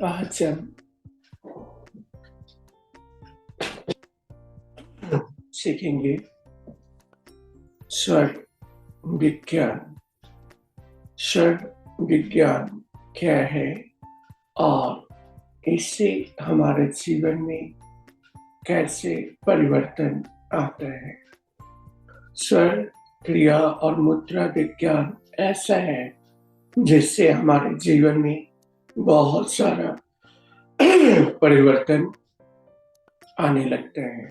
आज हम सीखेंगे स्वर विज्ञान। स्वर विज्ञान क्या है और इससे हमारे जीवन में कैसे परिवर्तन आता है। स्वर, क्रिया और मुद्रा विज्ञान ऐसा है जिससे हमारे जीवन में बहुत सारा परिवर्तन आने लगते हैं।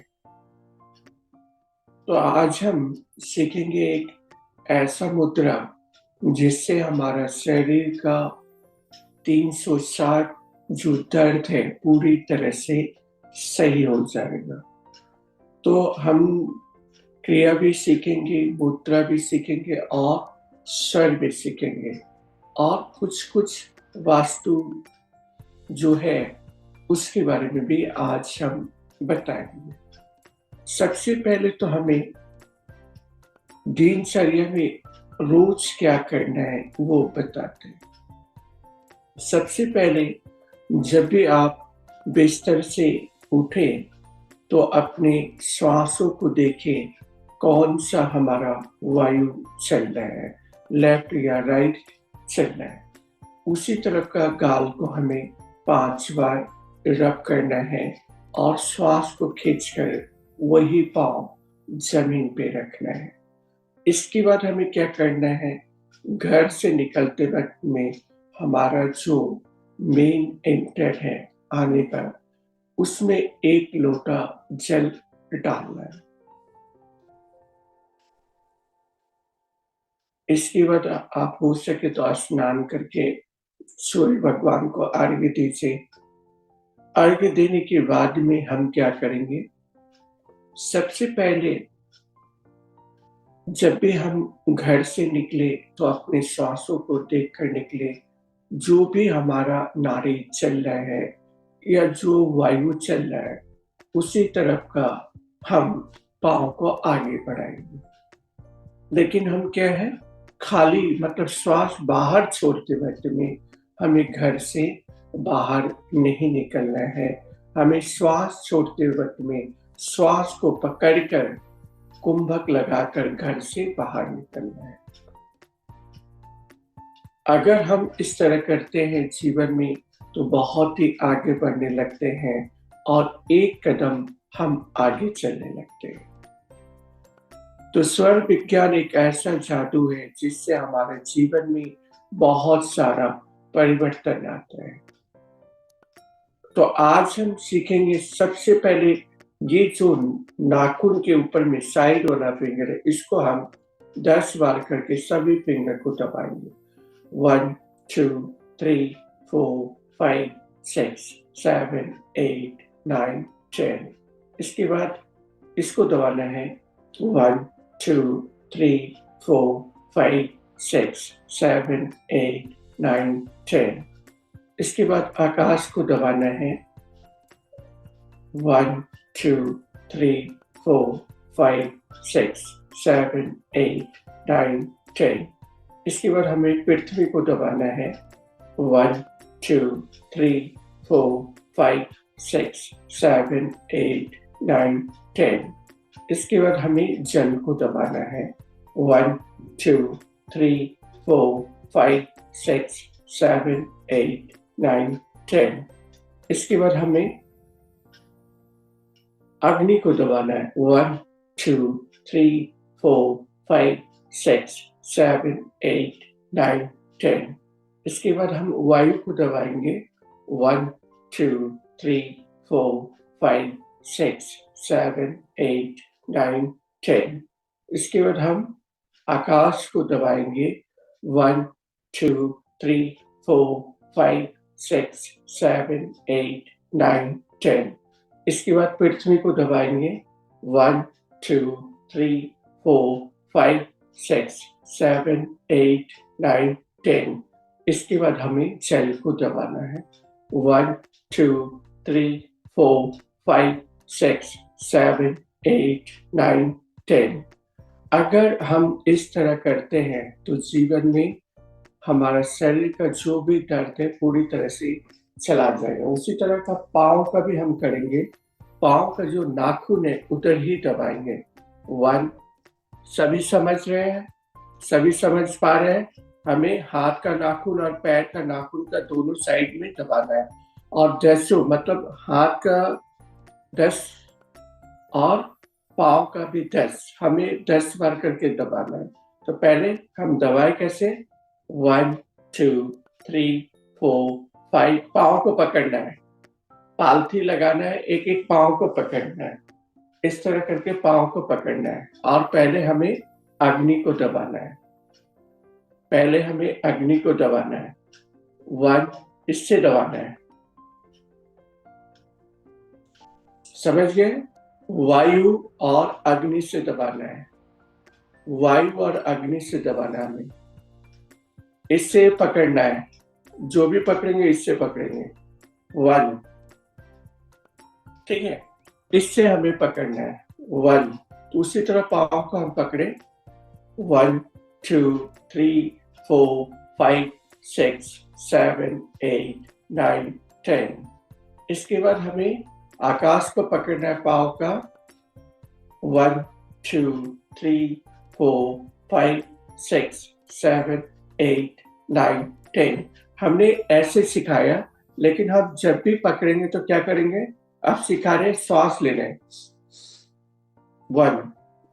तो आज हम सीखेंगे एक ऐसा मुद्रा जिससे हमारा शरीर का 360 जो दर्द है पूरी तरह से सही हो जाएगा। तो हम क्रिया भी सीखेंगे, मुद्रा भी सीखेंगे और स्वर भी सीखेंगे और कुछ वास्तु जो है उसके बारे में भी आज हम बताएंगे। सबसे पहले तो हमें दिनचर्या में रोज क्या करना है वो बताते हैं। सबसे पहले जब भी आप बिस्तर से उठे तो अपने श्वासों को देखें, कौन सा हमारा वायु चल रहा है, लेफ्ट या राइट चल रहा है। उसी तरफ का गाल को हमें 5 बार रब करना है और श्वास को खींचकर वही पांव जमीन पे रखना है। इसके बाद हमें क्या करना है, घर से निकलते वक्त में हमारा जो मेन एंटर है आने पर उसमें 1 लोटा जल डालना है। इसके बाद आप हो सके तो स्नान करके सूर्य भगवान को अर्घ्य दीजिए। अर्घ्य देने के बाद में हम क्या करेंगे, सबसे पहले जब भी हम घर से निकले तो अपने श्वासों को देखकर निकले। जो भी हमारा नाड़ी चल रहा है या जो वायु चल रहा है उसी तरफ का हम पांव को आगे बढ़ाएंगे। लेकिन हम क्या है, खाली मतलब श्वास बाहर छोड़ते वक्त में हमें घर से बाहर नहीं निकलना है। हमें श्वास छोड़ते वक्त में श्वास को पकड़कर कुंभक लगाकर घर से बाहर निकलना है। अगर हम इस तरह करते हैं जीवन में तो बहुत ही आगे बढ़ने लगते हैं और एक कदम हम आगे चलने लगते हैं। तो स्वर विज्ञान एक ऐसा जादू है जिससे हमारे जीवन में बहुत सारा परिवर्तन आता है। तो आज हम सीखेंगे सबसे पहले ये जो नाखून के ऊपर में साइड वाला फिंगर है, इसको हम 10 बार करके सभी फिंगर को दबाएंगे। 1 2 3 4 5 6 7 8 9 10। इसके बाद इसको दबाना है 1 2 3 4 5 6 7 8 9 10। इसके बाद आकाश को दबाना है 1 2 3 4 5 6 7 8 9 10। इसके बाद हमें पृथ्वी को दबाना है 1 2 3 4 5 6 7 8 9 10। इसके बाद हमें जल को दबाना है 1 2 3 4 5 6 7 8 9 10। इसके बाद हमें अग्नि को दबाना है 1 2 3 4 5 6 7 8 9 10। इसके बाद हम वायु को दबाएंगे 1 2 3 4 5 6 7 8 9 10। इसके बाद हम आकाश को दबाएंगे 1 2 3 4 5 6 7 8 9 10। इसके बाद पृथ्वी को दबाएंगे 1 2 3 4 5 6 7 8 9 10। इसके बाद हमें जल को दबाना है 1 2 3 4 5 6 7 8 9 10। अगर हम इस तरह करते हैं तो जीवन में हमारा शरीर का जो भी दर्द है पूरी तरह से चला जाएगा। उसी तरह का पाँव का भी हम करेंगे। पाँव का जो नाखून है उधर ही दबाएंगे। 1, सभी समझ रहे हैं? सभी समझ पा रहे हैं? हमें हाथ का नाखून और पैर का नाखून का दोनों साइड में दबाना है, और 10 मतलब हाथ का 10 और पाँव का भी 10, हमें 10 बार करके दबाना है। तो पहले हम दबाए कैसे? 1, 2, 3, 4, 5। पाँव को पकड़ना है, पालथी लगाना है, एक एक पाँव को पकड़ना है। इस तरह करके पाँव को पकड़ना है, और पहले हमें अग्नि को दबाना है। पहले हमें अग्नि को दबाना है। 1, इससे दबाना है। समझ गए? वायु और अग्नि से दबाना है। वायु और अग्नि से दबाना है हमें। इससे पकड़ना है, जो भी पकड़ेंगे इससे पकड़ेंगे। 1, ठीक है, इससे हमें पकड़ना है। 1, उसी तरह पाँव को हम पकड़े। 1, 2, 3, 4, 5, 6, 7, 8, 9, 10। इसके बाद हमें आकाश को पकड़ना है पाँव का। 1, 2, 3, 4, 5, 6, 7, 8, 9, 10। हमने ऐसे सिखाया, लेकिन हम जब भी पकड़ेंगे तो क्या करेंगे? अब सिखा रहे श्वास लेना है। 1,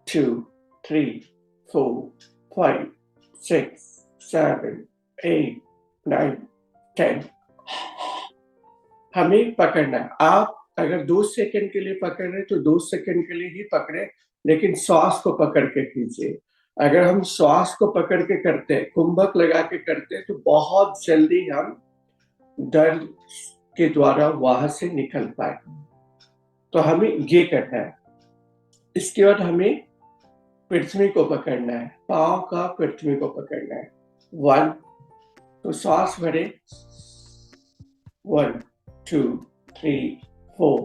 2, 3, 4, 5, 6, 7, 8, 9, 10। हमें पकड़ना है। आप अगर 2 सेकंड के लिए पकड़ रहे हैं तो 2 सेकंड के लिए ही पकड़े, लेकिन श्वास को पकड़ के कीजिए। अगर हम श्वास को पकड़ के करते हैं, कुंभक लगा के करते हैं, तो बहुत जल्दी हम दर्द के द्वारा वहां से निकल पाएंगे। तो हमें ये करना है। इसके बाद हमें पृथ्वी को पकड़ना है, पाँव का पृथ्वी को पकड़ना है। 1, तो सांस भरे। 1, 2, 3, 4,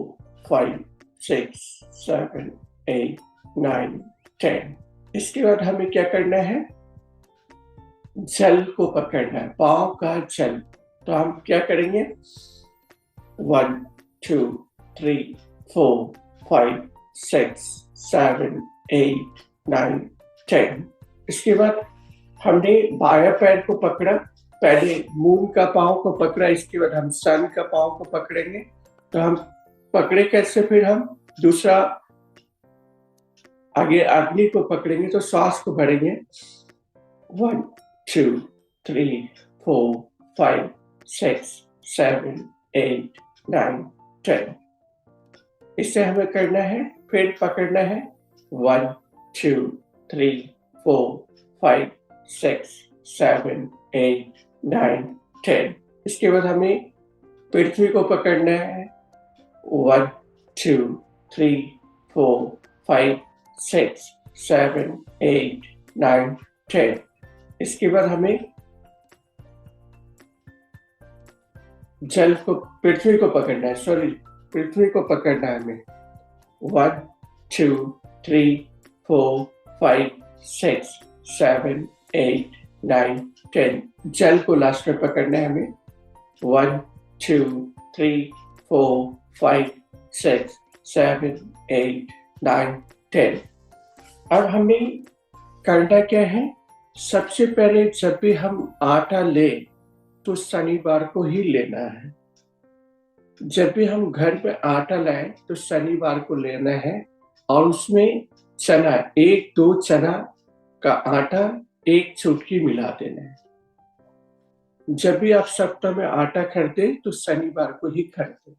5, 6, 7, 8, 9, 10। इसके बाद हमें क्या करना है? जल को पकड़ना है, पाँव का जल। तो हम क्या करेंगे? 1, 2, 3, 4, 5, 6, 7, 8, 9, 10। इसके बाद हमने बायां पैर को पकड़ा, पहले मून का पाँव को पकड़ा, इसके बाद हम सन का पाँव को पकड़ेंगे। तो हम पकड़े कैसे? फिर हम दूसरा आगे अग्नि को पकड़ेंगे, तो श्वास को भरेंगे। 1, 2, 3, 4, 5, 6, 7, 8, 9, 10। इससे हमें करना है, फिर पकड़ना है। 1, 2, 3, 4, 5, 6, 7, 8, 9, 10। इसके बाद हमें पृथ्वी को पकड़ना है। 1, 2, 3, 4, 5, 6, 7, 8, 9, 10। इसके बाद हमें जल को, पृथ्वी को पकड़ना है, सॉरी, पृथ्वी को पकड़ना है हमें। 1, 2, 3, 4, 5, 6, 7, 8, 9, 10। जल को लास्ट में पकड़ना है हमें। 1, 2, 3, 4, 5, 6, 7, 8, 9, 10। अब हमें करना क्या है? सबसे पहले जब भी हम आटा ले तो शनिवार को ही लेना है। जब भी हम घर पे आटा लाएं तो शनिवार को लेना है, और उसमें चना, 1-2 चना का आटा 1 चुटकी मिला देना है। जब भी आप सप्ताह में आटा खरीदे तो शनिवार को ही खरीदे।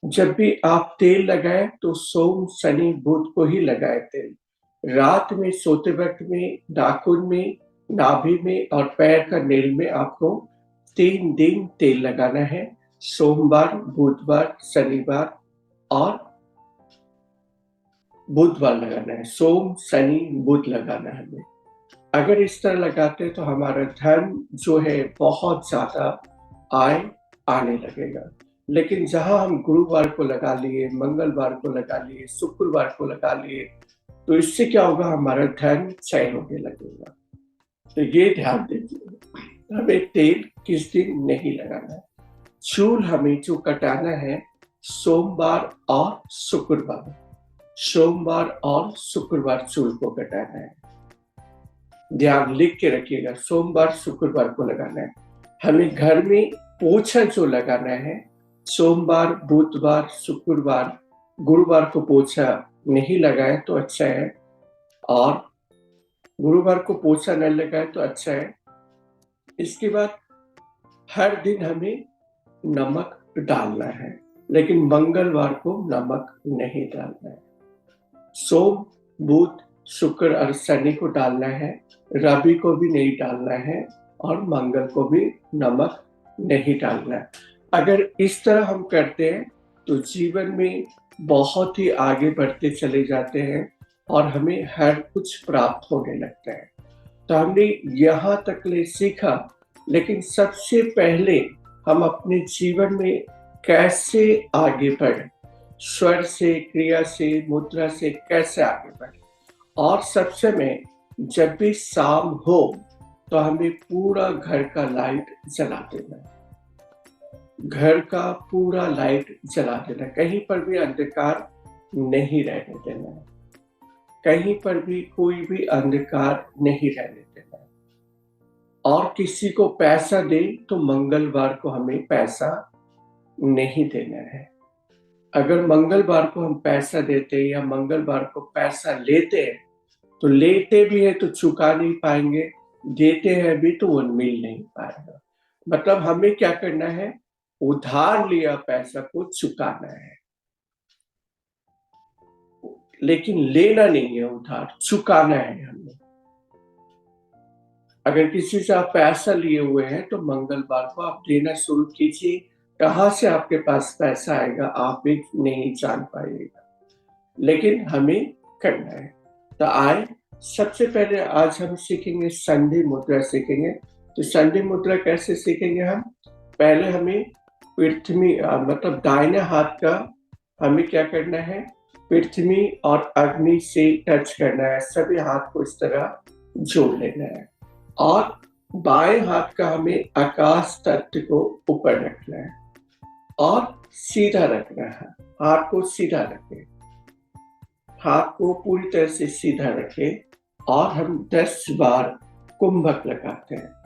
जब भी आप तेल लगाए तो सोम, शनि, बुध को ही लगाए तेल। रात में सोते वक्त में नाखून में, नाभि में और पैर का नेल में आपको 3 दिन तेल लगाना है। सोमवार, बुधवार, शनिवार और बुधवार लगाना है। सोम, शनि, बुध लगाना है हमें। अगर इस तरह लगाते हैं तो हमारा धन जो है बहुत ज्यादा आय आने लगेगा। लेकिन जहां हम गुरुवार को लगा लिए, मंगलवार को लगा लिए, शुक्रवार को लगा लिए, तो इससे क्या होगा? हमारा धन क्षय होने लगेगा। तो ये ध्यान दीजिए, हमें तेल किस दिन नहीं लगाना है। चूल हमें जो कटाना है सोमवार और शुक्रवार, सोमवार और शुक्रवार चूल को कटाना है। ध्यान लिख के रखिएगा, सोमवार शुक्रवार को लगाना है। हमें घर में पोछा जो लगाना है सोमवार, बुधवार, शुक्रवार, गुरुवार को पोछा नहीं लगाए तो अच्छा है, और गुरुवार को पोछा नहीं लगाए तो अच्छा है। इसके बाद हर दिन हमें नमक डालना है, लेकिन मंगलवार को नमक नहीं डालना है। सोम, बुध, शुक्र और शनि को डालना है, रवि को भी नहीं डालना है, और मंगल को भी नमक नहीं डालना है। अगर इस तरह हम करते हैं तो जीवन में बहुत ही आगे बढ़ते चले जाते हैं और हमें हर कुछ प्राप्त होने लगता है। तो हमने यहाँ तक ले सीखा, लेकिन सबसे पहले हम अपने जीवन में कैसे आगे बढ़े, स्वर से, क्रिया से, मुद्रा से कैसे आगे बढ़े। और सबसे में जब भी शाम हो तो हमें पूरा घर का लाइट जला देना है, घर का पूरा लाइट जला देना, कहीं पर भी अंधकार नहीं रहने देना है, कहीं पर भी कोई भी अंधकार नहीं रहने देना है। और किसी को पैसा दे तो मंगलवार को हमें पैसा नहीं देना है। अगर मंगलवार को हम पैसा देते हैं या मंगलवार को पैसा लेते हैं तो लेते भी है तो चुका नहीं पाएंगे, देते हैं भी तो वो मिल नहीं पाएगा। मतलब हमें क्या करना है, उधार लिया पैसा को चुकाना है, लेकिन लेना नहीं है, उधार चुकाना है हमें। अगर किसी से आप पैसा लिए हुए हैं तो मंगलवार को आप देना शुरू कीजिए। कहाँ से आपके पास पैसा आएगा आप भी नहीं जान पाइएगा, लेकिन हमें करना है। तो आए, सबसे पहले आज हम सीखेंगे संधि मुद्रा सीखेंगे। तो संधि मुद्रा कैसे सीखेंगे हम, पहले हमें पृथ्वी मतलब दाहिने हाथ का हमें क्या करना है, पृथ्वी और अग्नि से टच करना है, सभी हाथ को इस तरह जोड़ लेना है। और बाएं हाथ का हमें आकाश तत्व को ऊपर रखना है और सीधा रखना है, हाथ को सीधा रखें, हाथ को पूरी तरह से सीधा रखें और हम 10 बार कुंभक लगाते हैं।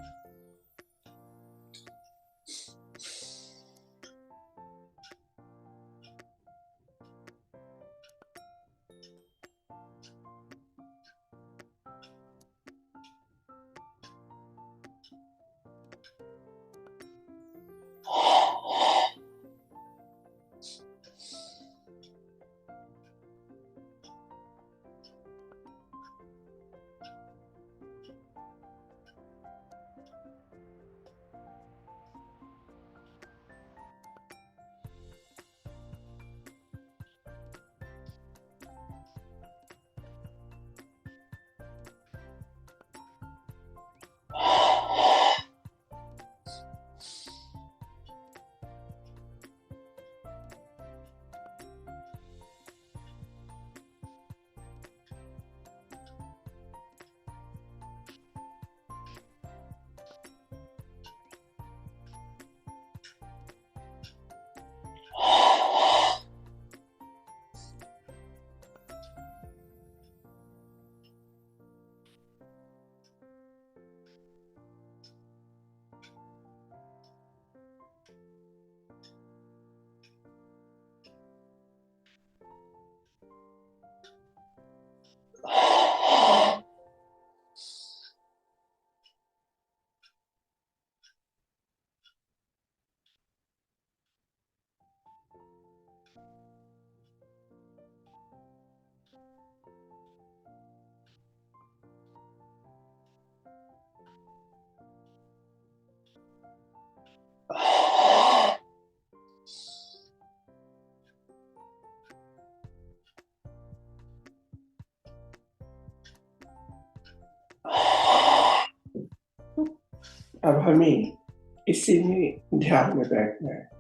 अब हमें इसी में ध्यान में बैठना है।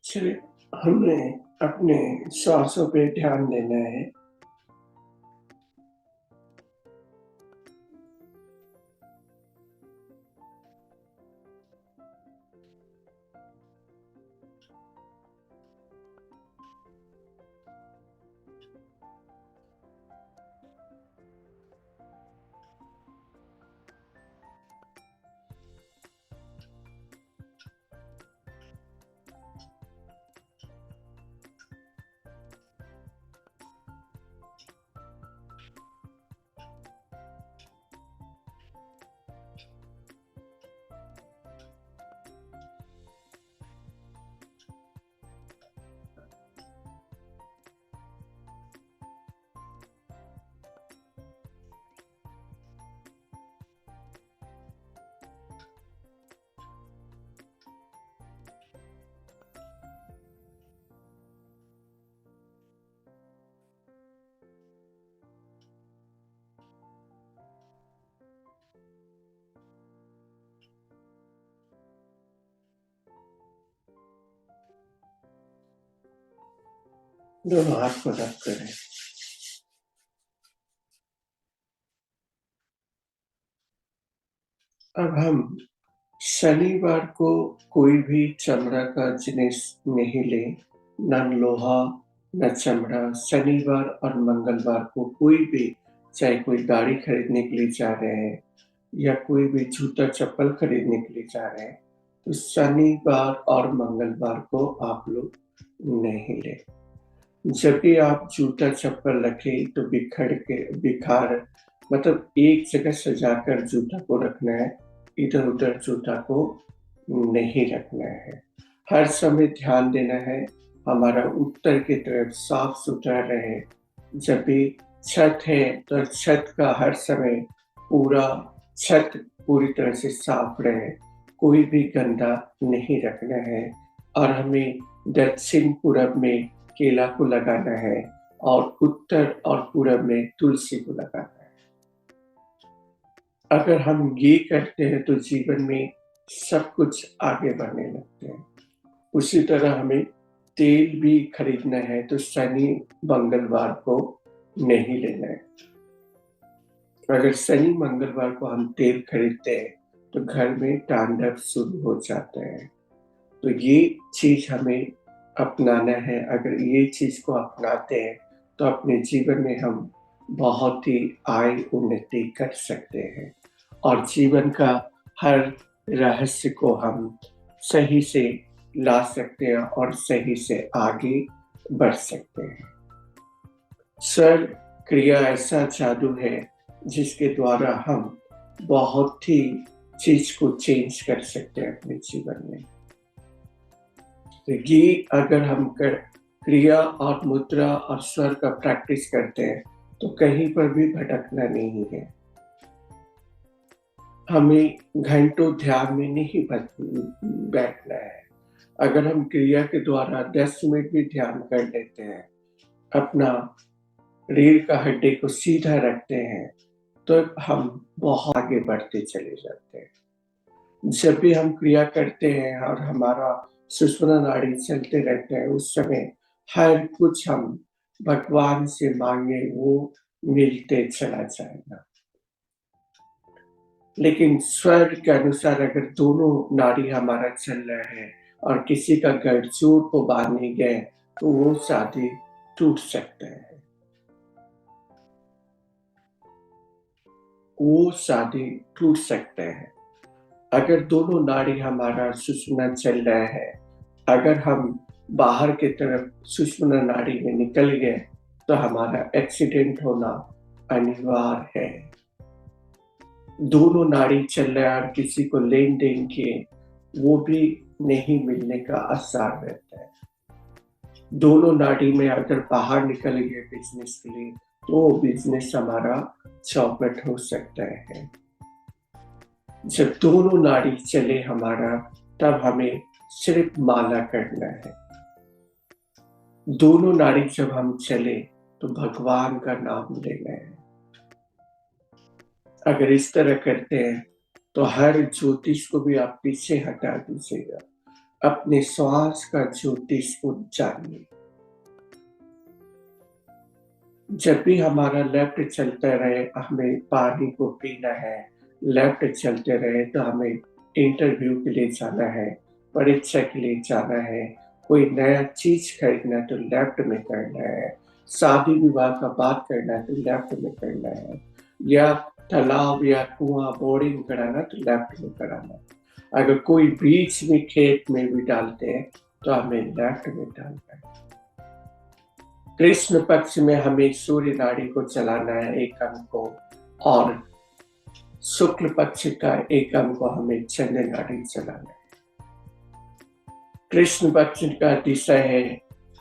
सिर्फ हमें अपने श्वासों पे ध्यान देना है। दोनों हाथ को रब करें। अब हम शनिवार को कोई भी चमड़ा का जिनिस नहीं लें, न लोहा न चमड़ा। शनिवार और मंगलवार को कोई भी, चाहे कोई गाड़ी खरीदने के लिए जा रहे हैं या कोई भी जूता चप्पल खरीदने के लिए जा रहे हैं, तो शनिवार और मंगलवार को आप लोग नहीं लें। जब भी आप जूता चप्पल रखें तो बिखार मतलब एक जगह सजाकर जूता को रखना है, इधर-उधर जूता को नहीं रखना है। हर समय ध्यान देना है हमारा उत्तर की तरफ साफ-सुथरा रहे। जब भी छत है तो छत का हर समय पूरा छत पूरी तरह से साफ रहे, कोई भी गंदा नहीं रखना है। और हमें दक्षिण पूरब में केला को लगाना है और उत्तर और पूरब में तुलसी को लगाना है। अगर हम ये करते हैं तो जीवन में सब कुछ आगे बढ़ने लगते हैं। उसी तरह हमें तेल भी खरीदना है तो शनि मंगलवार को नहीं लेना है। अगर शनि मंगलवार को हम तेल खरीदते हैं तो घर में तांडव शुरू हो जाता है। तो ये चीज हमें अपनाना है। अगर ये चीज को अपनाते हैं तो अपने जीवन में हम बहुत ही आय उन्नति कर सकते हैं और जीवन का हर रहस्य को हम सही से ला सकते हैं और सही से आगे बढ़ सकते हैं। स्वर क्रिया ऐसा जादू है जिसके द्वारा हम बहुत ही चीज को चेंज कर सकते हैं अपने जीवन में। तो ये अगर हम क्रिया और मुद्रा और स्वर का प्रैक्टिस करते हैं तो कहीं पर भी भटकना नहीं है। हमें घंटों ध्यान में नहीं बैठना है। अगर हम क्रिया के द्वारा 10 मिनट भी ध्यान कर लेते हैं, अपना रीढ़ का हड्डी को सीधा रखते हैं, तो हम बहुत आगे बढ़ते चले जाते हैं। जब भी हम क्रिया करते हैं और हमारा सुषुम्ना नाड़ी चलते रहते हैं, उस समय हर कुछ हम भगवान से मांगे वो मिलते चला जाएगा। लेकिन स्वर के अनुसार अगर दोनों नाड़ी हमारा चल रहा है और किसी का गठजोड़ को बांधने गए तो वो शादी टूट सकता है। वो शादी टूट सकते हैं। अगर दोनों नाड़ी हमारा सुषुम्ना चल रहा है, अगर हम बाहर की तरफ सुषुम्ना नाड़ी में निकल गए तो हमारा एक्सीडेंट होना अनिवार्य है। दोनों नाड़ी चल रहा है और किसी को लेन देन किए वो भी नहीं मिलने का आसार रहता है। दोनों नाड़ी में अगर बाहर निकल गए बिजनेस के लिए तो बिजनेस हमारा चौपट हो सकता है। जब दोनों नाड़ी चले हमारा तब हमें सिर्फ माला करना है। दोनों नाड़ी जब हम चले तो भगवान का नाम लेना है। अगर इस तरह करते हैं तो हर ज्योतिष को भी आप पीछे हटा दीजिएगा। अपने श्वास का ज्योतिष को जानिए। जब भी हमारा लेफ्ट चलता रहे, हमें पानी को पीना है, लेफ्ट चलते रहे तो हमें इंटरव्यू के लिए जाना है, परीक्षा के लिए जाना है, कोई नया चीज खरीदना तो लेफ्ट में करना है, शादी विवाह का बात करना है तो लेफ्ट में करना है, या तालाब या कुआं बोरिंग कराना तो लेफ्ट में कराना। अगर कोई बीच में खेत में भी डालते हैं तो हमें लेफ्ट में डालना है। कृष्ण पक्ष में हमें सूर्य नाड़ी को चलाना है एक अंग को, और शुक्ल पक्ष का एक अंग को हमें चंद्र नाड़ी चलाना है। कृष्ण पक्ष का दिशा है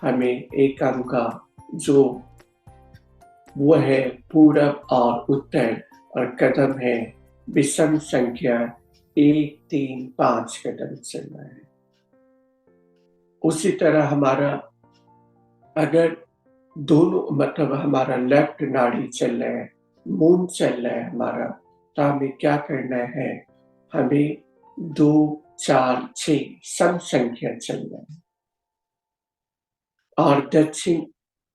हमें एक अंग का, जो वो है पूरब और उत्तर, और कदम है विषम संख्या 1, 3, 5 कदम चलना है। उसी तरह हमारा अगर दोनों मतलब हमारा लेफ्ट नाड़ी चल रहा है, मून चल रहा है हमारा, तो हमें क्या करना है, हमें 2, 4, 6 सम संख्या चलना है, और दक्षिण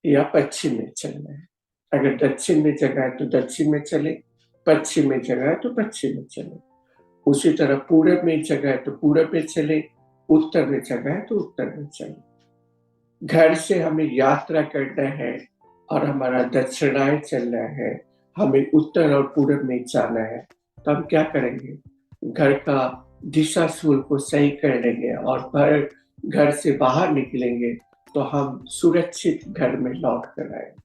या पश्चिम में चलना है। अगर दक्षिण में जगह है तो दक्षिण में चले, पश्चिम में जगह है तो पश्चिम में चले। उसी तरह पूरब में जगह है तो पूरब में चले, उत्तर में जगह है तो उत्तर में चले। घर से हमें यात्रा करना है और हमारा दक्षिणायन चलना है, हमें उत्तर और पूरब में जाना है, तो हम क्या करेंगे, घर का दिशा सूल को सही कर लेंगे और घर से बाहर निकलेंगे तो हम सुरक्षित घर में लौट कर आएंगे।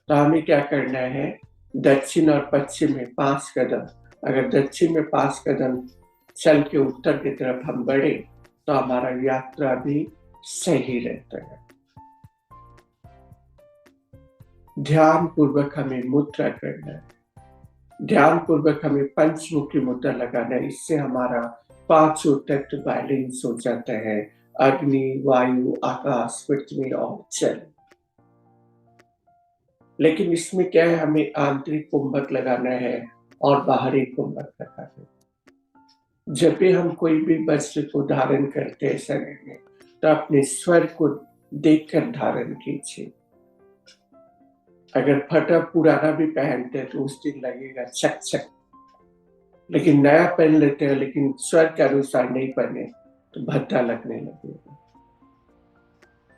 तो हमें क्या करना है, दक्षिण और पश्चिम में 5 कदम, अगर दक्षिण में 5 कदम चल के उत्तर की तरफ हम बढ़े तो हमारा यात्रा भी सही रहता है। ध्यान पूर्वक हमें मुद्रा करना है, ध्यान पूर्वक हमें पंचमुखी मुद्रा लगाना है। इससे हमारा 5 तत्व बैलेंस हो जाता है, अग्नि, वायु, आकाश, पृथ्वी और जल। लेकिन इसमें क्या है, हमें आंतरिक कुंभक लगाना है और बाहरी कुंभक लगाना है। जब भी हम कोई भी वस्त्र को धारण करते हैं शरीर में, तो अपने स्वर को देखकर धारण कीजिए। अगर फटा पुराना भी पहनते हैं तो उस दिन लगेगा चक चक, लेकिन नया पहन लेते हैं लेकिन स्वर के अनुसार नहीं पहने तो भद्दा लगने लगेगा।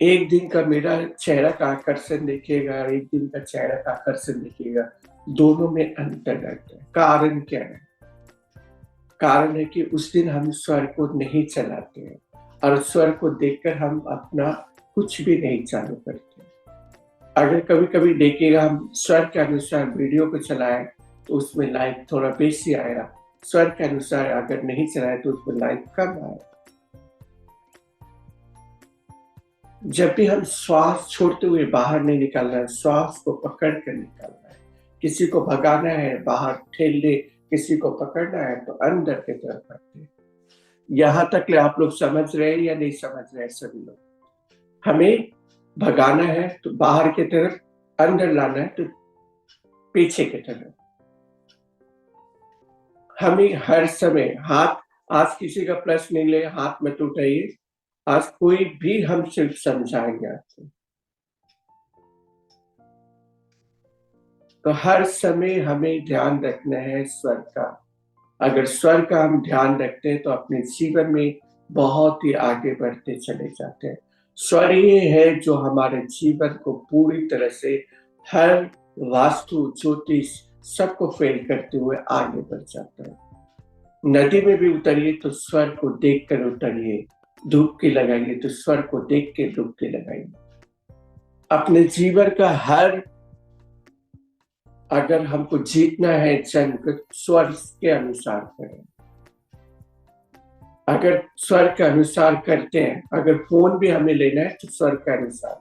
एक दिन का मेरा चेहरा का आकर्षण देखिएगा, एक दिन का चेहरा का आकर्षण देखिएगा, दोनों में अंतर रहता है। कारण क्या है? कारण है कि उस दिन हम स्वर को नहीं चलाते हैं और स्वर को देखकर हम अपना कुछ भी नहीं चालू करते। अगर कभी कभी देखिएगा हम स्वर के अनुसार वीडियो को चलाएं तो उसमें लाइक थोड़ा बेसी आएगा, स्वर के अनुसार अगर नहीं चलाए तो उसमें लाइक कम आएगा। जब भी हम श्वास छोड़ते हुए बाहर नहीं निकालना है, श्वास को पकड़ कर निकालना है। किसी को भगाना है बाहर ठेल दे, किसी को पकड़ना है तो अंदर की तरफ रखते। यहाँ तक ले आप लोग समझ रहे हैं या नहीं समझ रहे हैं सभी लोग? हमें भगाना है तो बाहर की तरफ, अंदर लाना है तो पीछे की तरफ। हमें हर समय हाथ, आज किसी का प्रश्न नहीं ले, हाथ में उठाइए, आज कोई भी हम सिर्फ समझाएंगे आपको। तो हर समय हमें ध्यान रखना है स्वर का। अगर स्वर का हम ध्यान रखते हैं तो अपने जीवन में बहुत ही आगे बढ़ते चले जाते हैं। स्वर ये है जो हमारे जीवन को पूरी तरह से हर वास्तु, ज्योतिष सबको फेल करते हुए आगे बढ़ जाता है। नदी में भी उतरिए तो स्वर को देखकर उतरिए, डुबकी लगाइए तो स्वर को देख के डुबकी लगाइए। अपने जीवन का हर, अगर हमको जीतना है जंग तो स्वर के अनुसार करें। अगर स्वर के अनुसार करते हैं, अगर फोन भी हमें लेना है तो स्वर के अनुसार।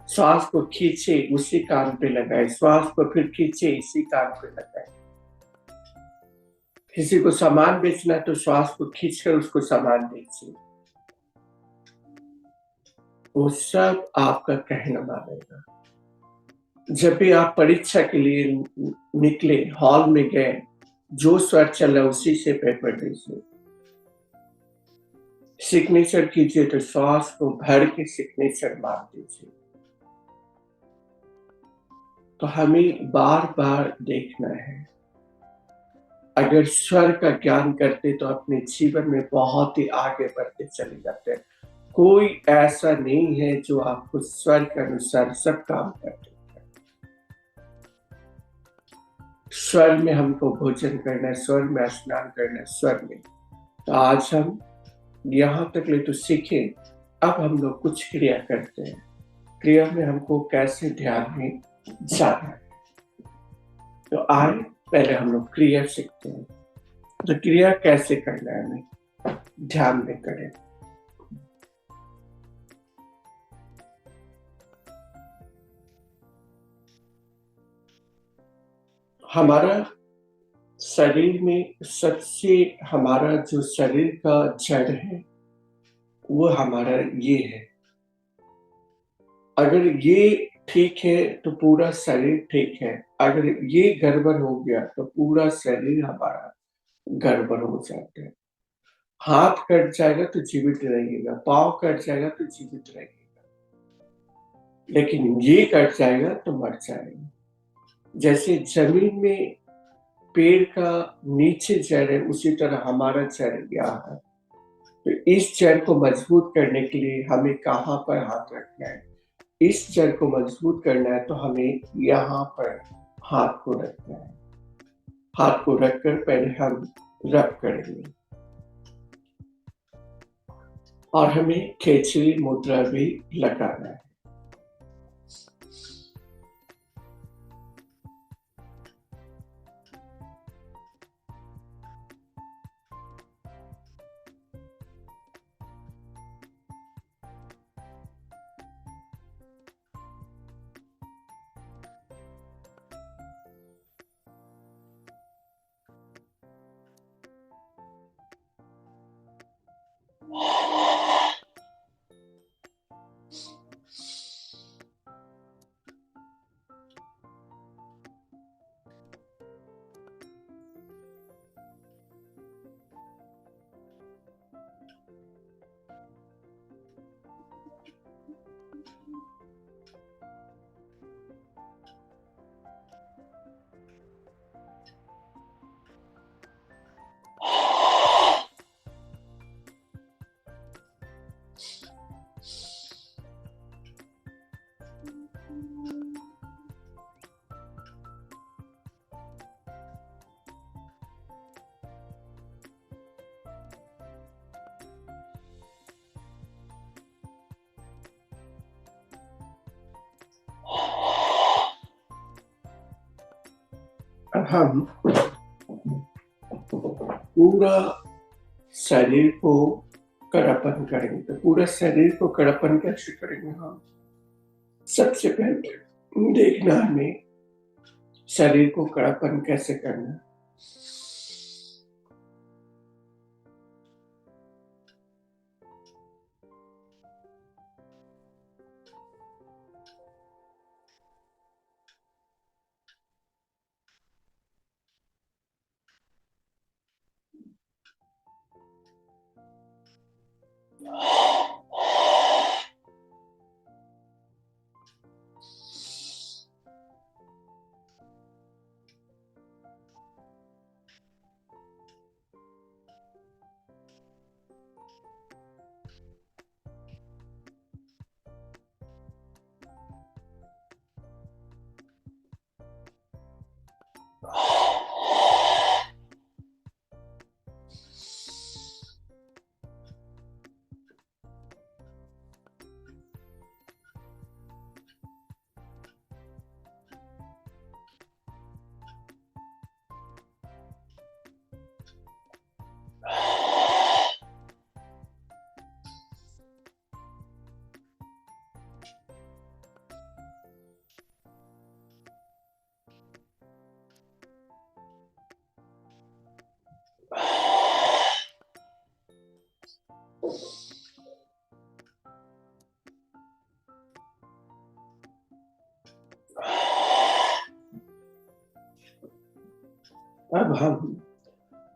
श्वास को खींचे उसी कान पे लगाए, श्वास को फिर खींचे इसी कान पे लगाए। किसी को सामान बेचना है तो श्वास को खींचकर उसको सामान बेचिए, वो सब आपका कहना मानेगा। जब भी आप परीक्षा के लिए निकले, हॉल में गए, जो स्वर चल रहा है उसी से पेपर दीजिए। सिग्नेचर कीजिए तो श्वास को भर के सिग्नेचर मार दीजिए। तो हमें बार-बार देखना है। अगर स्वर का ज्ञान करते तो अपने जीवन में बहुत ही आगे बढ़ते चले जाते हैं। कोई ऐसा नहीं है जो आपको स्वर के अनुसार सब काम करते हैं। स्वर में हमको भोजन करना है, स्वर में स्नान करना है, स्वर में। तो आज हम यहाँ तक ले तो सीखे, अब हम लोग कुछ क्रिया करते हैं। क्रिया में हमको कैसे ध्यान में जाना है। तो आए पहले हम लोग क्रिया सीखते हैं। तो क्रिया कैसे करना है हमें, ध्यान में करें। हमारा शरीर में सबसे हमारा जो शरीर का जड़ है वो हमारा ये है। अगर ये ठीक है तो पूरा शरीर ठीक है। अगर ये गड़बड़ हो गया तो पूरा शरीर हमारा गड़बड़ हो जाता है। हाथ कट जाएगा तो जीवित रहिएगा, पाँव कट जाएगा तो जीवित रहिएगा, लेकिन ये कट जाएगा तो मर जाएगा। जैसे जमीन में पेड़ का नीचे जड़ है, उसी तरह हमारा जड़ यहाँ है। तो इस जड़ को मजबूत करने के लिए हमें कहाँ पर हाथ रखना है? इस जड़ को मजबूत करना है तो हमें यहाँ पर हाथ को रखना है। हाथ को रखकर पहले हम रब करेंगे और हमें खेचरी मुद्रा भी लगाना है। अब हम पूरा शरीर को कड़पन करेंगे। तो पूरा शरीर को कड़पन कैसे करेंगे हम? सबसे पहले देखना हमें शरीर को कड़पन कैसे करना है। अब हम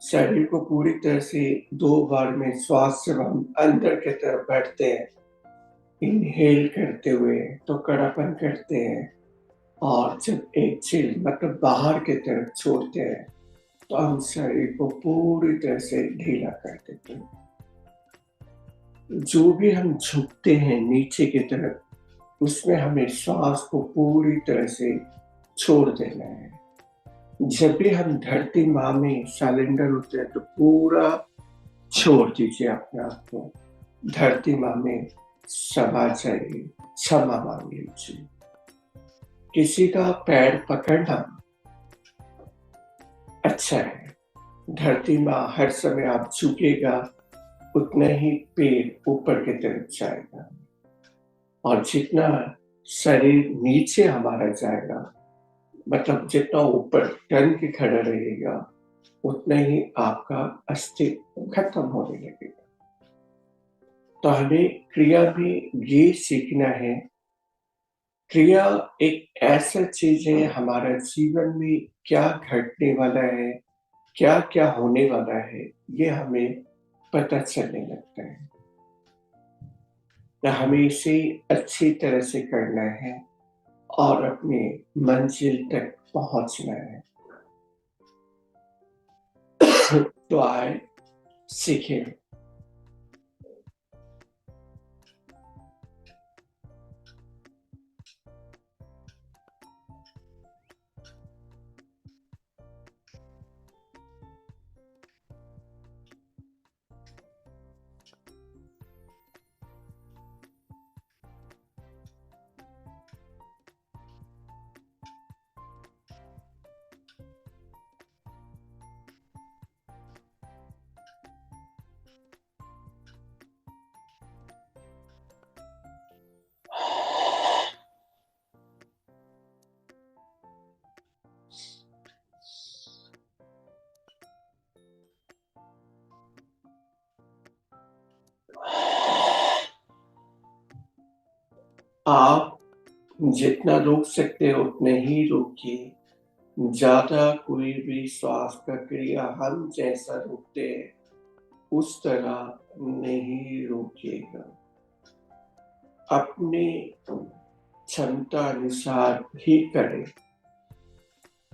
शरीर को पूरी तरह से 2 बार में श्वास जब हम अंदर की तरफ बढ़ते हैं, इनहेल करते हुए तो कड़ापन करते हैं, और जब एक्सहेल मतलब बाहर की तरफ छोड़ते हैं तो हम शरीर को पूरी तरह से ढीला कर देते हैं। जो भी हम झुकते हैं नीचे की तरफ, उसमें हमें श्वास को पूरी तरह से छोड़ देना है। जब भी हम धरती माँ में सरेंडर होते हैं तो पूरा छोड़ दीजिए अपने आप को। धरती माँ में समा जाइए, क्षमा मांग लीजिए। किसी का पैर पकड़ना अच्छा है। धरती माँ हर समय आप झुकेगा उतना ही पैर ऊपर की तरफ जाएगा, और जितना शरीर नीचे हमारा जाएगा, मतलब जितना ऊपर टन के खड़ा रहेगा, उतना ही आपका अस्तित्व खत्म होने लगेगा। तो हमें क्रिया में ये सीखना है। क्रिया एक ऐसा चीज है, हमारा जीवन में क्या घटने वाला है, क्या क्या होने वाला है, ये हमें पता चलने लगता है। तो हमें इसे अच्छी तरह से करना है और अपने मंजिल तक पहुंचना है। तो आए सीखें। आप जितना रोक सकते हो उतने ही रोकिए। ज्यादा कोई भी श्वास प्रक्रिया हम जैसा रोकते हैं उस तरह नहीं रोकिएगा। अपने क्षमता अनुसार ही करें।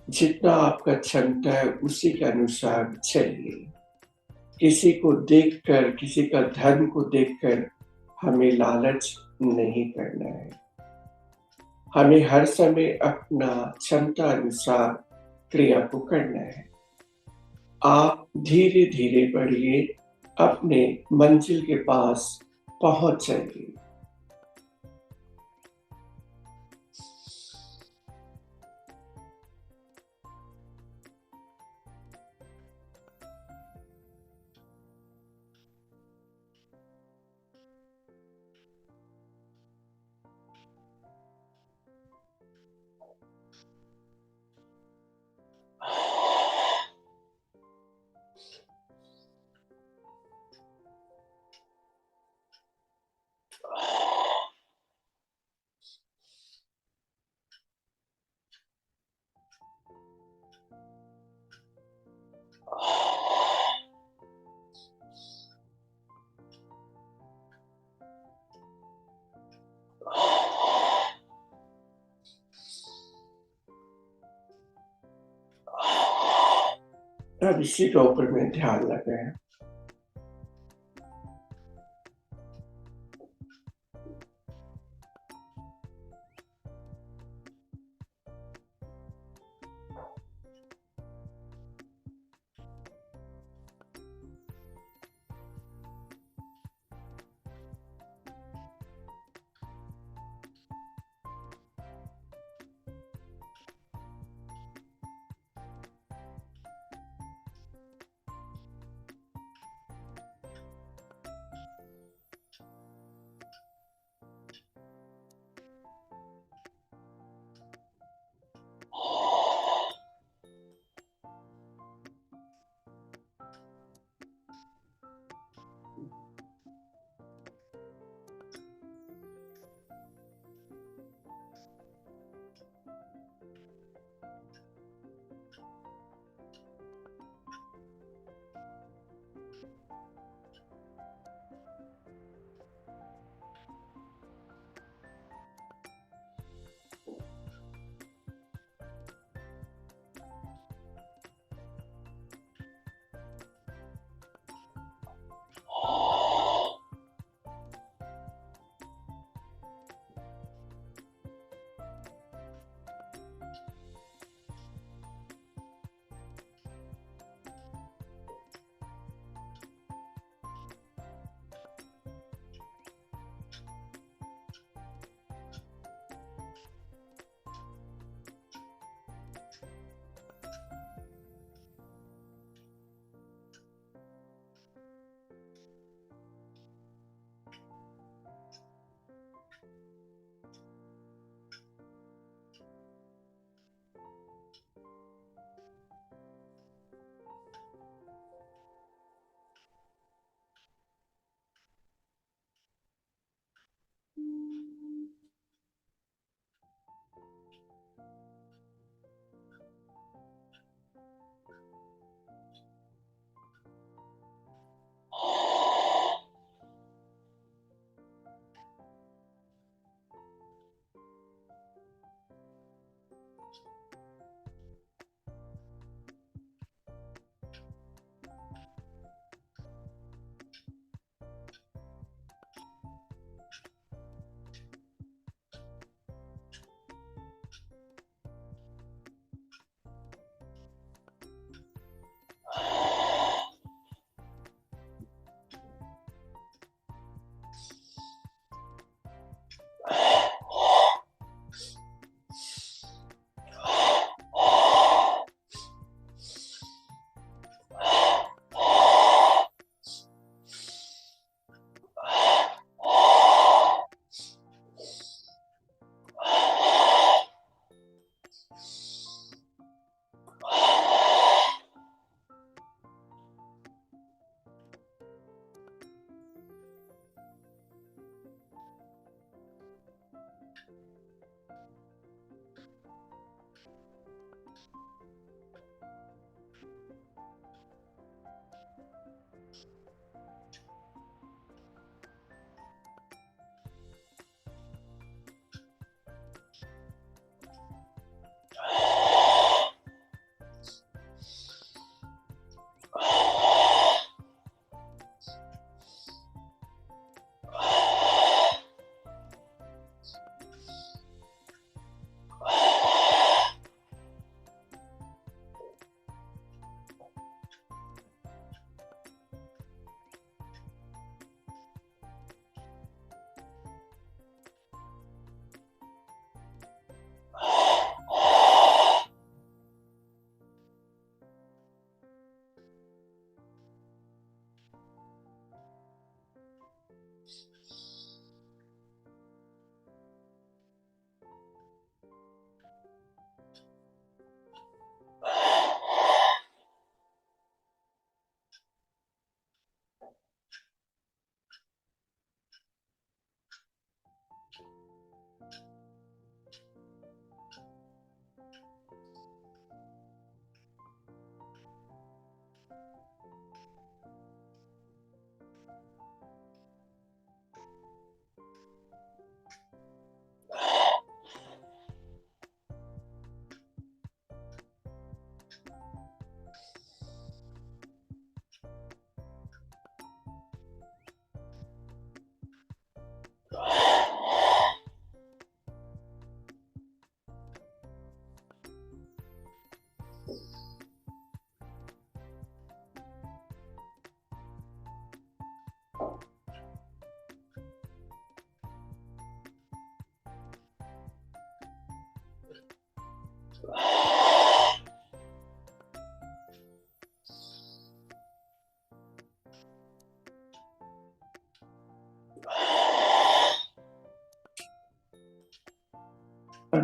जितना आपका क्षमता है उसी के अनुसार चलिए। किसी को देखकर, किसी का धन को देखकर हमें लालच नहीं करना है। हमें हर समय अपना क्षमता अनुसार क्रिया को करना है। आप धीरे धीरे बढ़िए, अपने मंजिल के पास पहुंच जाइए। अब इसी के ऊपर में ध्यान लगाएं।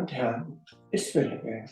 ध्यान इसमें लगाएं।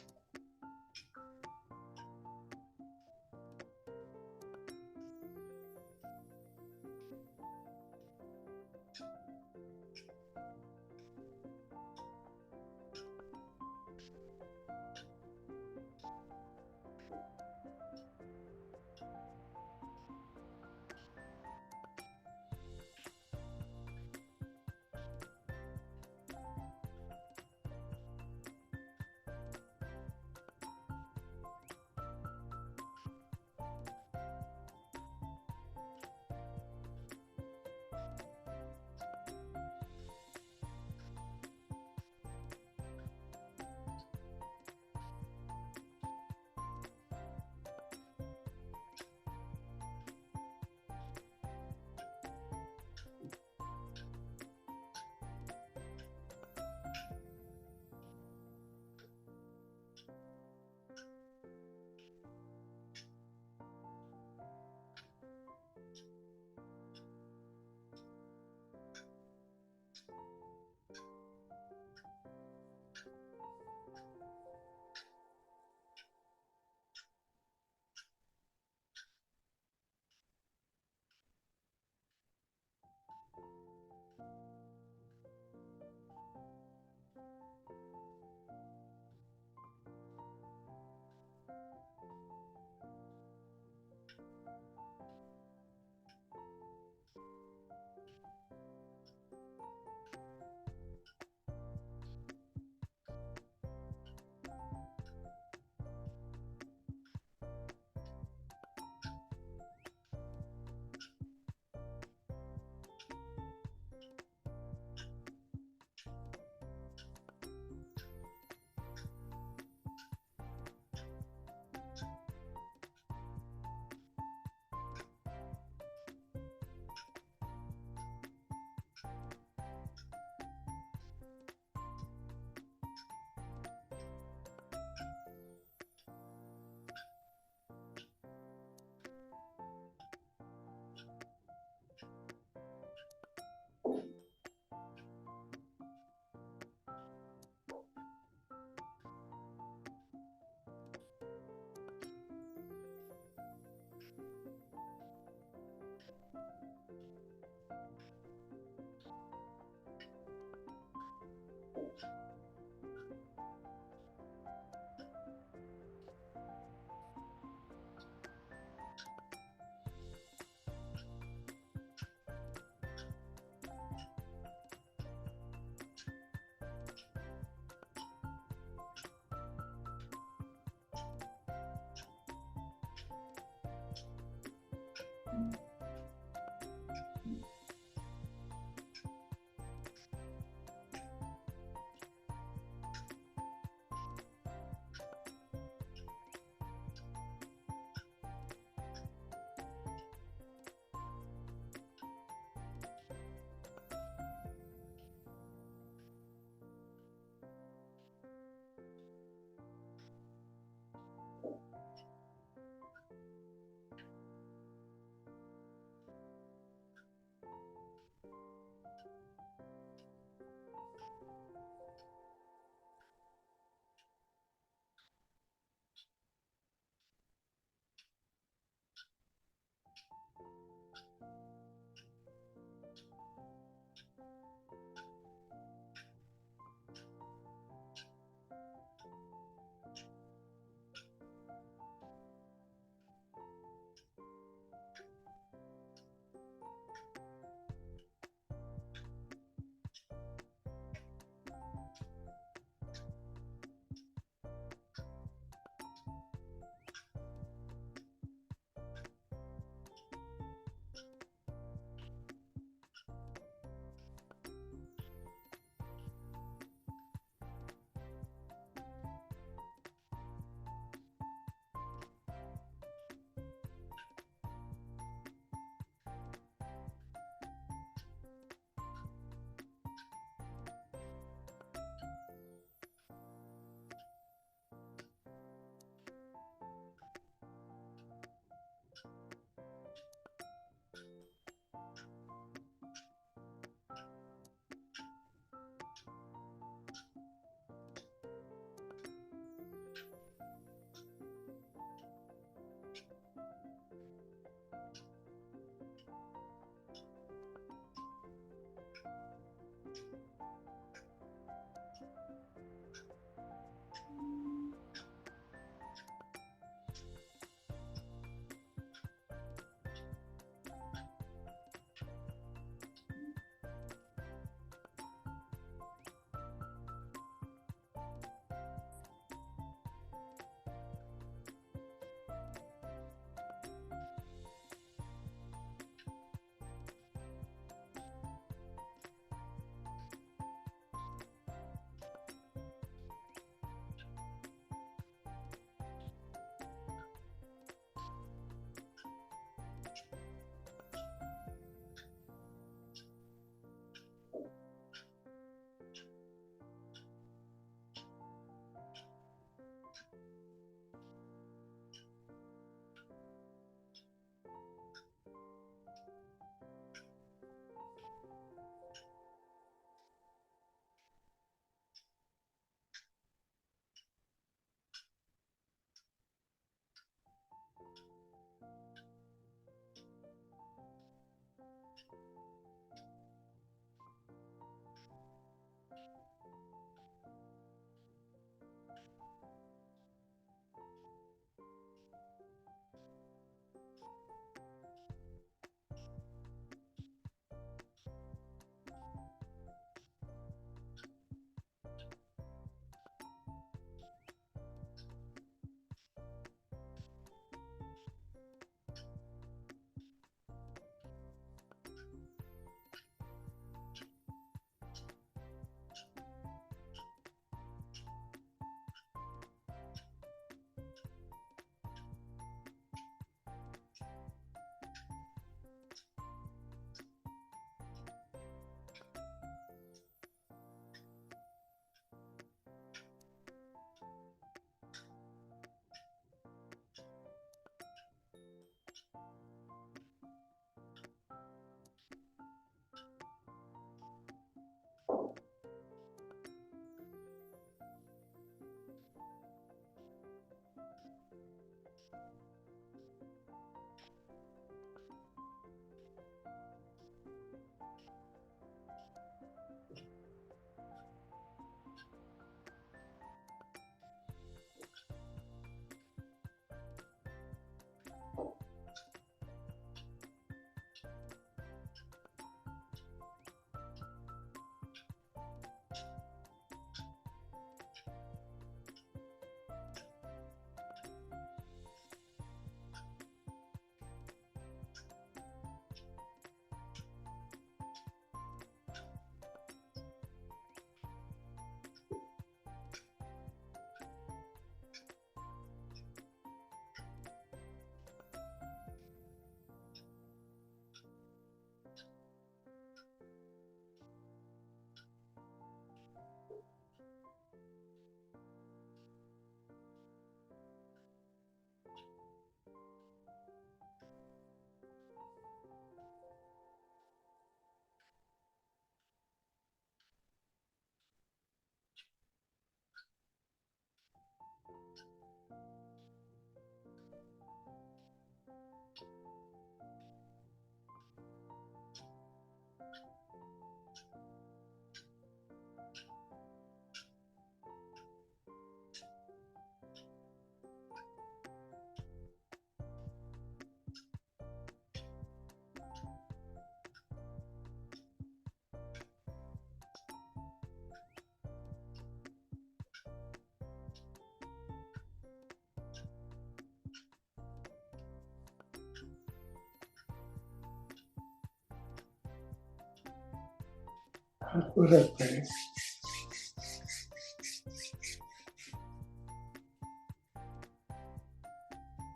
हाथ को रख करें।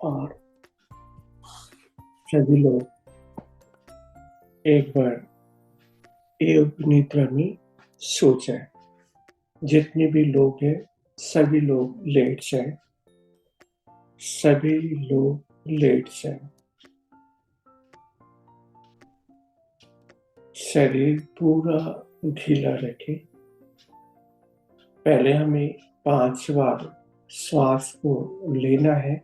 और सभी लोग एक बार योग निद्रा में सो जाए। जितने भी लोग हैं सभी लोग लेट जाए। सभी लोग लेट जाए। शरीर पूरा ढीला रखें। पहले हमें 5 बार श्वास को लेना है।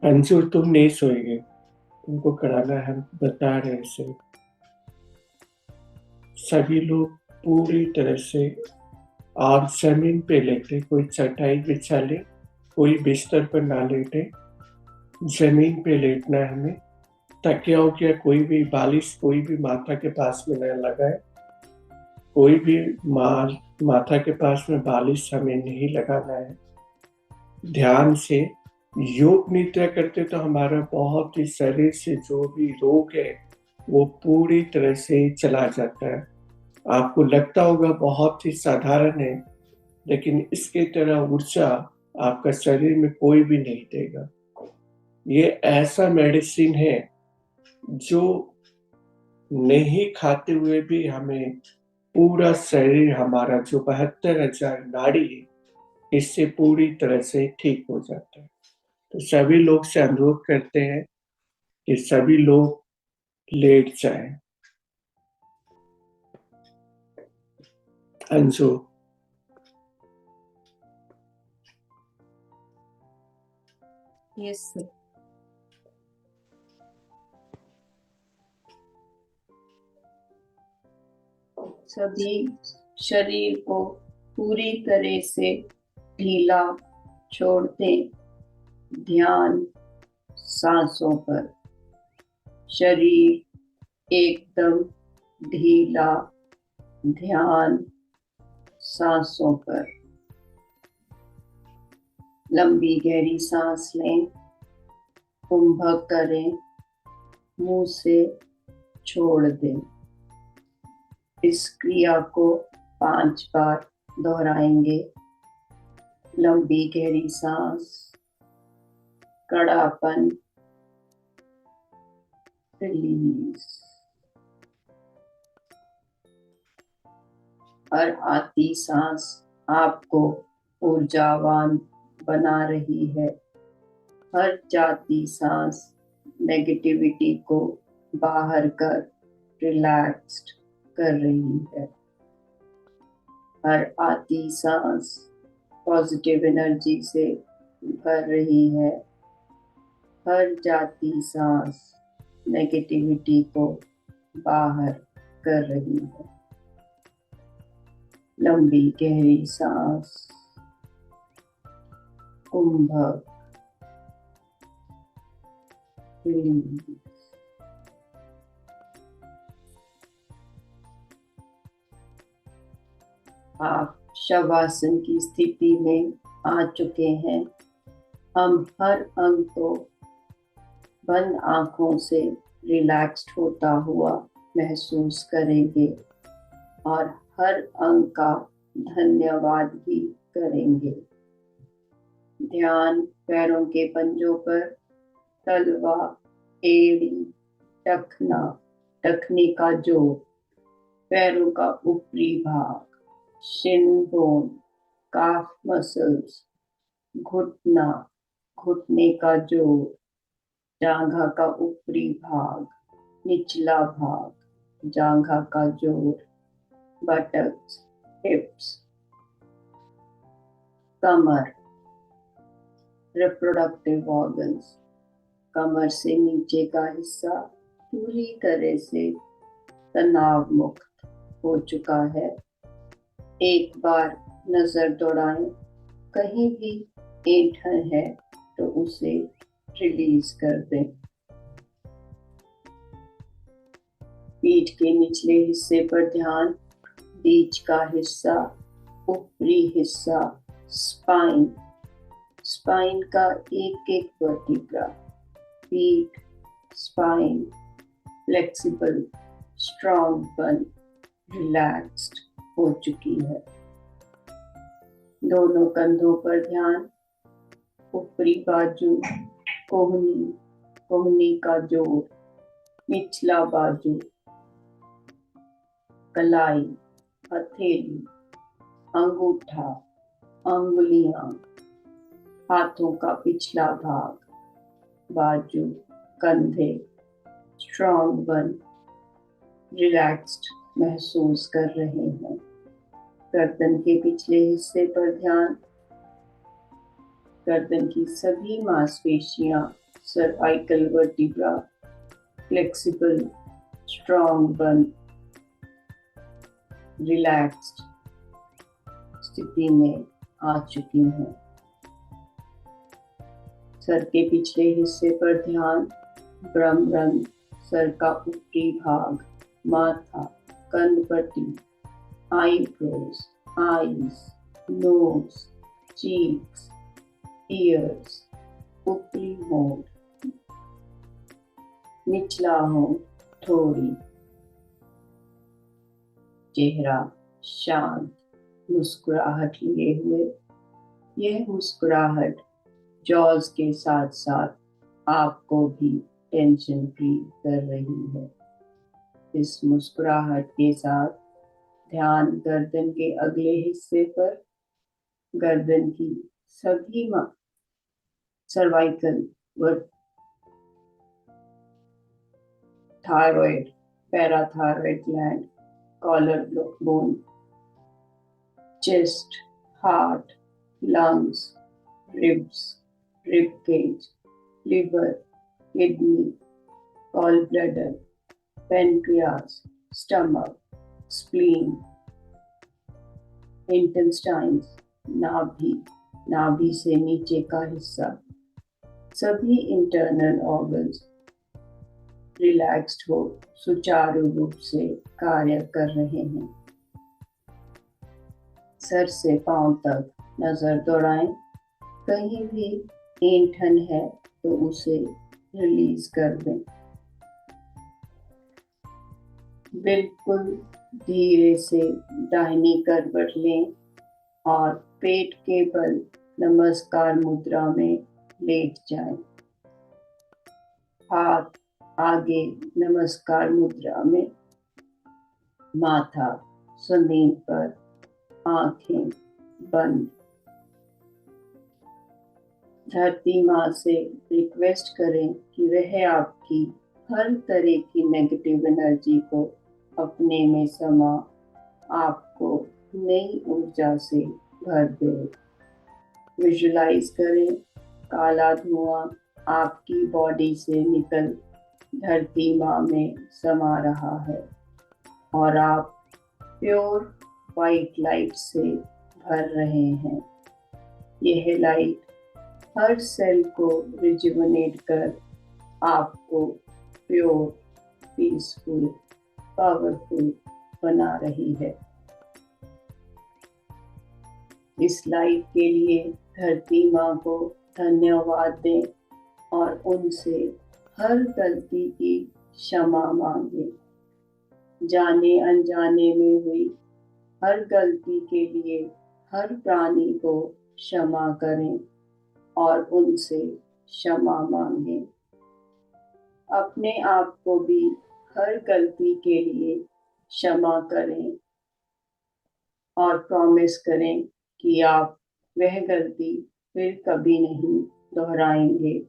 अंजुर तुम नहीं सोएंगे, तुमको कराना है, हम बता रहे हैं। सभी लोग पूरी तरह से आप जमीन पे लेटे, कोई चटाई बिछा ले, कोई बिस्तर पर ना लेटे, जमीन पे लेटना है हमें। तकिया उकिया कोई भी बालिश कोई भी माथा के पास में न लगाए। कोई भी माथा के पास में बालिश हमें नहीं लगाना है। ध्यान से योग निद्रा करते तो हमारा बहुत ही शरीर से जो भी रोग है वो पूरी तरह से चला जाता है। आपको लगता होगा बहुत ही साधारण है, लेकिन इसके तरह ऊर्जा आपका शरीर में कोई भी नहीं देगा। ये ऐसा मेडिसिन है जो नहीं खाते हुए भी हमें पूरा शरीर हमारा जो 72,000 नाड़ी है, इससे पूरी तरह से ठीक हो जाता है। तो सभी लोग से अनुरोध करते हैं कि सभी लोग लेट जाएं। अंशु। Yes sir. सभी शरीर को पूरी तरह से ढीला छोड़ दें। ध्यान सांसों पर। शरीर एकदम ढीला। ध्यान सांसों पर। लंबी गहरी सांस लें। कुंभक करें। मुंह से छोड़ दें। इस क्रिया को 5 बार दोहराएंगे। लंबी गहरी सांस। कड़ापन। रिलीज। हर आती सांस आपको ऊर्जावान बना रही है। हर जाती सांस नेगेटिविटी को बाहर कर रिलैक्स्ड कर रही है। हर आती सांस पॉजिटिव एनर्जी से भर रही है। हर जाती सांस नेगेटिविटी को बाहर कर रही है। लंबी गहरी सांस। कुंभक। रिलीज। आप शवासन की स्थिति में आ चुके हैं। हम हर अंग को बंद आंखों से रिलैक्स्ड होता हुआ महसूस करेंगे और हर अंग का धन्यवाद भी करेंगे। ध्यान पैरों के पंजों पर। तलवा, एड़ी, टखना, टखने का जोड़, पैरों का ऊपरी भाग, शिन बोन, काफ मसल्स, घुटना, घुटने का जोड़, जांघा का ऊपरी भाग, निचला भाग, जांघा का जोड़, बटक्स, हिप्स, कमर, रिप्रोडक्टिव ऑर्गन्स। कमर से नीचे का हिस्सा पूरी तरह से तनाव मुक्त हो चुका है। एक बार नजर दौड़ाएं, कहीं भी ऐंठन है तो उसे रिलीज कर दें। पीठ के निचले हिस्से पर ध्यान। बीच का हिस्सा, ऊपरी हिस्सा, स्पाइन। स्पाइन का एक एक वर्टिब्रा, पीठ, स्पाइन, फ्लेक्सिबल, स्ट्रॉन्ग बन, रिलैक्स्ड हो चुकी है। दोनों कंधों पर ध्यान। ऊपरी बाजू, कोहनी, कोहनी का जोड़, निचला बाजू, कलाई, हथेली, अंगूठा, अंगुलियां, हाथों का पिछला भाग, बाजू, कंधे, स्ट्रॉन्ग बन, रिलैक्स्ड महसूस कर रहे हैं। गर्दन के पिछले हिस्से पर ध्यान। गर्दन की सभी मांसपेशियां, सर्वाइकल वर्टिब्रा, फ्लेक्सिबल, स्ट्रॉन्ग बन, रिलैक्स्ड स्थिति में आ चुकी हैं। सर के पिछले हिस्से पर ध्यान। ब्रह्मरंध्र, सर का ऊपरी भाग, माथा, कनपट्टी, eyebrows, eyes, nose, cheeks, ears, ऊपरी होंठ, निचला होंठ, थोड़ी। चेहरा शांत, मुस्कुराहट लिए हुए। यह मुस्कुराहट जॉज के साथ साथ आपको भी टेंशन फ्री कर रही है। इस मुस्कुराहट के साथ ध्यान गर्दन के अगले हिस्से पर, गर्दन की सभी सर्वाइकल व thyroid, parathyroid gland, collar bone, chest, heart, lungs, ribs, rib cage, liver, kidney, gall bladder, pancreas, stomach, spleen, intestines, नाभि, नाभि से नीचे का हिस्सा, सभी इंटरनल ऑर्गन्स रिलैक्स्ड हो सुचारू रूप से कार्य कर रहे हैं। सर से पांव तक नजर दौड़ाएं, कहीं भी ऐंठन है तो उसे रिलीज कर दें। बिल्कुल धीरे से दाहिनी करवट लें और पेट के बल नमस्कार मुद्रा में लेट जाएं। हाथ आगे नमस्कार मुद्रा में, माथा जमीन पर, आंखें बंद। धरती माँ से रिक्वेस्ट करें कि वह आपकी हर तरह की नेगेटिव एनर्जी को अपने में समा आपको नई ऊर्जा से भर दे। विजुलाइज करें काला धुआं आपकी बॉडी से निकल धरती माँ में समा रहा है और आप प्योर वाइट लाइट से भर रहे हैं। यह लाइट हर सेल को रिजुवनेट कर आपको प्योर, पीसफुल, पावरफुल बना रही है। इस लाइट के लिए धरती माँ को धन्यवाद दें और उनसे हर गलती की क्षमा मांगे। जाने अनजाने में हुई हर गलती के लिए हर प्राणी को क्षमा करें और उनसे क्षमा मांगे। अपने आप को भी हर गलती के लिए क्षमा करें और प्रॉमिस करें कि आप वह गलती फिर कभी नहीं दोहराएंगे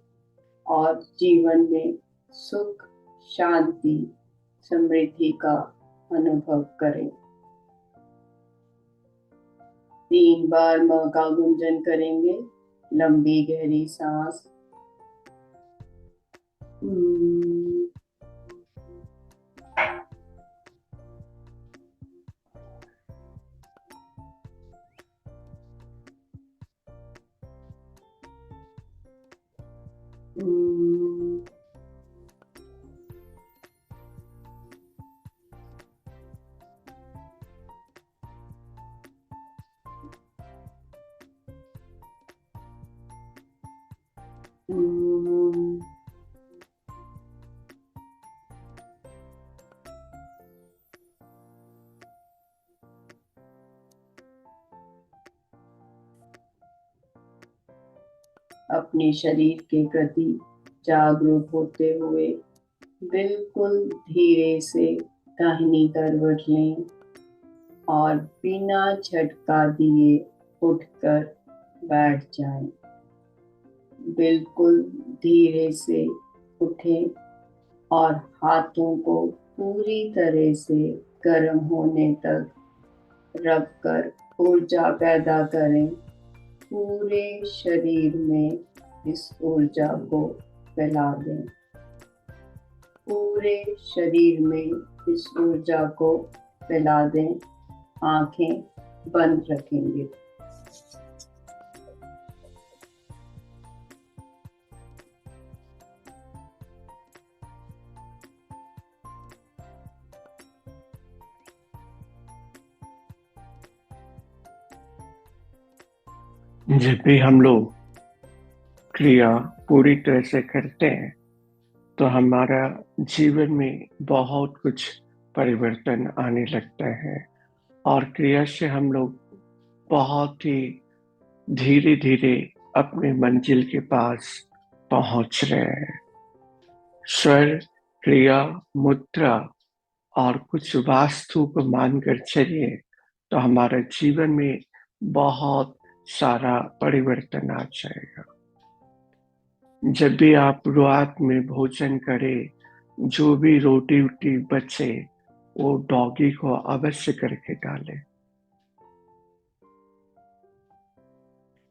और जीवन में सुख, शांति, समृद्धि का अनुभव करें। 3 बार म का गुंजन करेंगे। लंबी गहरी सांस। अपने शरीर के प्रति जागरूक होते हुए बिल्कुल धीरे से दाहिनी करवट लें और बिना झटका दिए उठकर बैठ जाएं। बिल्कुल धीरे से उठें और हाथों को पूरी तरह से गर्म होने तक रब कर ऊर्जा पैदा करें। पूरे शरीर में इस ऊर्जा को फैला दें। पूरे शरीर में इस ऊर्जा को फैला दें। आंखें बंद रखेंगे। जब भी हम लोग क्रिया पूरी तरह से करते हैं तो हमारा जीवन में बहुत कुछ परिवर्तन आने लगता है और क्रिया से हम लोग बहुत ही धीरे धीरे अपने मंजिल के पास पहुंच रहे हैं। स्वर, क्रिया, मुद्रा और कुछ वास्तु को मानकर चलिए तो हमारे जीवन में बहुत सारा परिवर्तन आ जाएगा। जब भी आप रात में भोजन करें, जो भी रोटी-वोटी बचे, वो डॉगी को अवश्य करके डालें।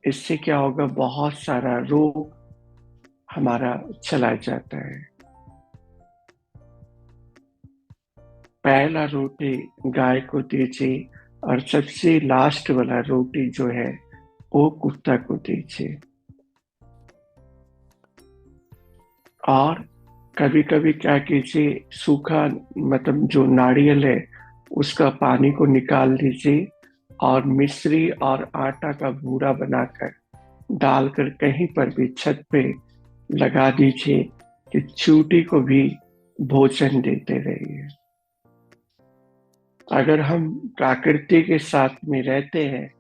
इससे क्या होगा, बहुत सारा रोग हमारा चला जाता है। पहला रोटी गाय को दीजिए और सबसे लास्ट वाला रोटी जो है वो कुत्ता को दीजिए। और कभी-कभी क्या कीजिए, सूखा मतलब जो नारियल है उसका पानी को निकाल लीजिए और मिश्री और आटा का बूरा बनाकर डालकर कहीं पर भी छत पे लगा दीजिए कि चूटी को भी भोजन देते रहिए। अगर हम प्रकृति के साथ में रहते हैं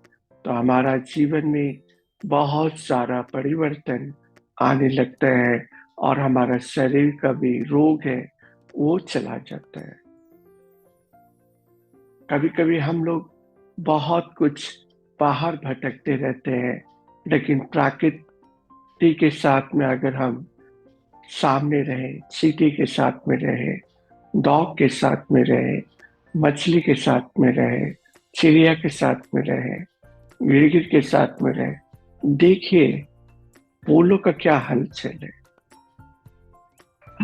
तो हमारा जीवन में बहुत सारा परिवर्तन आने लगता है और हमारा शरीर का भी रोग है वो चला जाता है। कभी-कभी हम लोग बहुत कुछ बाहर भटकते रहते हैं, लेकिन प्रकृति के साथ में अगर हम सामने रहें, चींटी के साथ में रहें, डॉग के साथ में रहें, मछली के साथ में रहें, चिड़िया के साथ में रहें, गिरगिट के साथ में रहें, देखिए फूलों का क्या हलचल है।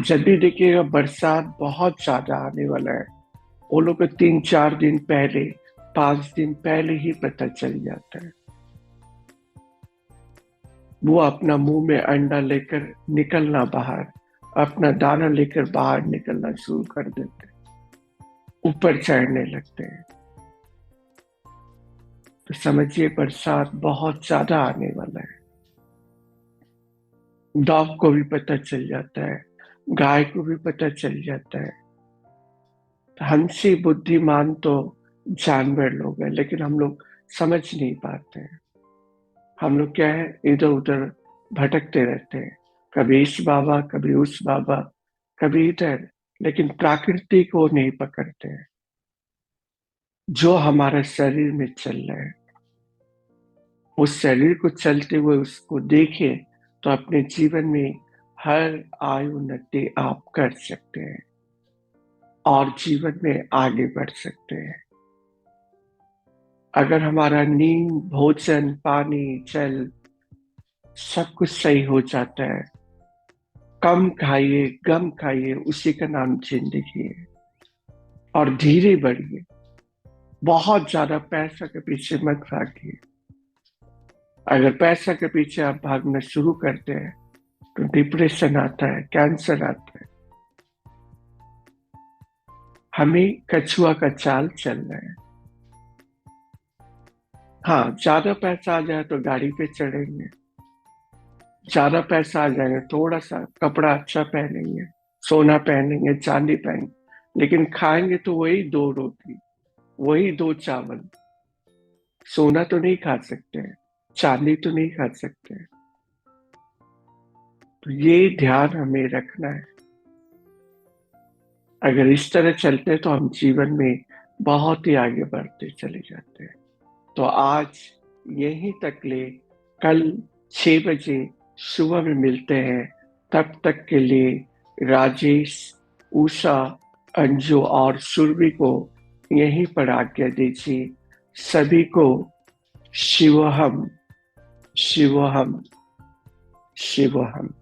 जब भी देखिएगा बरसात बहुत ज्यादा आने वाला है, वो लोग को 3-4 दिन पहले, 5 दिन पहले ही पता चल जाता है। वो अपना मुंह में अंडा लेकर निकलना बाहर, अपना दाना लेकर बाहर निकलना शुरू कर देते हैं, ऊपर चढ़ने लगते हैं। तो समझिए बरसात बहुत ज्यादा आने वाला है। डॉग को भी पता चल जाता है, गाय को भी पता चल जाता है। हमसे बुद्धिमान तो जानवर लोग हैं, लेकिन हम लोग समझ नहीं पाते हैं। हम लोग क्या है, इधर उधर भटकते रहते हैं, कभी इस बाबा कभी उस बाबा कभी इधर, लेकिन प्रकृति को नहीं पकड़ते हैं। जो हमारा शरीर में चल रहा है, उस शरीर को चलते हुए उसको देखिए तो अपने जीवन में हर आयु उन्नति आप कर सकते हैं और जीवन में आगे बढ़ सकते हैं। अगर हमारा नींद, भोजन, पानी, जल सब कुछ सही हो जाता है, कम खाइए, गम खाइए, उसी का नाम जिंदगी है। और धीरे बढ़िए, बहुत ज्यादा पैसा के पीछे मत भागिए। अगर पैसा के पीछे आप भागना शुरू करते हैं तो डिप्रेशन आता है, कैंसर आता है। हमें कछुआ का चाल चलना है। हाँ, ज्यादा पैसा आ जाए तो गाड़ी पे चढ़ेंगे, ज्यादा पैसा आ जाएगा थोड़ा सा कपड़ा अच्छा पहनेंगे, सोना पहनेंगे, चांदी पहनेंगे, लेकिन खाएंगे तो वही 2 रोटी, वही 2 चावल। सोना तो नहीं खा सकते हैं, चांदी तो नहीं खा सकते हैं। तो ये ध्यान हमें रखना है। अगर इस तरह चलते तो हम जीवन में बहुत ही आगे बढ़ते चले जाते हैं। तो आज यहीं तक ले, कल 6 बजे सुबह में मिलते हैं। तब तक के लिए राजेश, उषा, अंजू और सुरभि को यहीं पर आज्ञा दीजिए। सभी को शिवोहम, शिवोहम, शिवोहम।